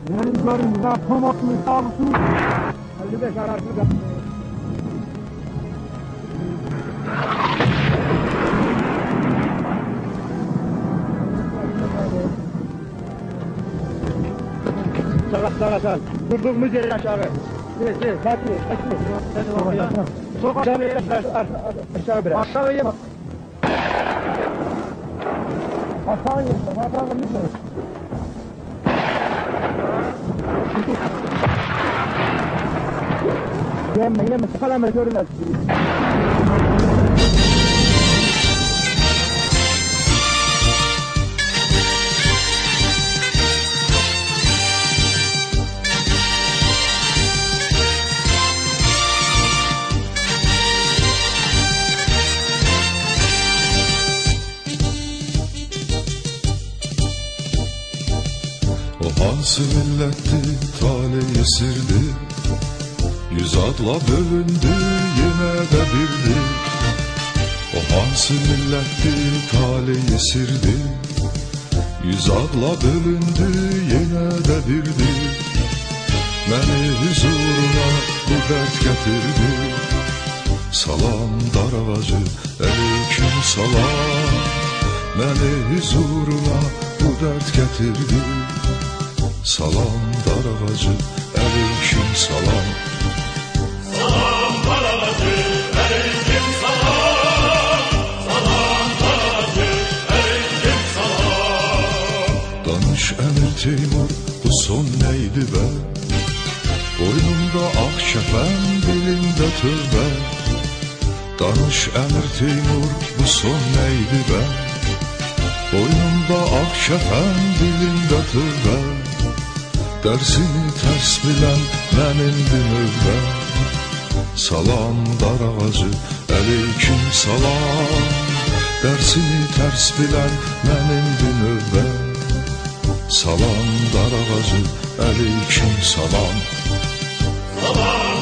Yarın tomatlı sağlıksız. 55 arası yaptı. Sağa. Durduğumuz yere aşağı. Fatih, aşağı. Sokak aşağı biraz. Aşağıya bak. Aşağıya bak. Yeme, kalama görünmez. O hansı milletti, tale esirdi, yüz adla bölündü, yine de birdi. O hansı milletti, tale esirdi, yüz adla bölündü, yine de birdi. Məni huzuruna bu dert getirdi, salam dar ağacı, aleyküm salam. Məni huzuruna bu dert getirdi, salam dar ağacı, aleyküm salam. Salam dar ağacı, aleyküm salam. Salam dar ağacı, aleyküm salam. Danış Əmir Teymur, bu son neydi be? Boynumda ak kəfən, dilimdə tövbə. Danış Əmir Teymur, bu son neydi be? Boynumda ak kəfən, dilimdə tövbə. Dərsini tərs bilən mənimdir növbə. Salam dar ağacı, aleyküm salam. Dərsini tərs bilən mənimdir növbə. Salam dar ağacı, aleyküm salam. Salam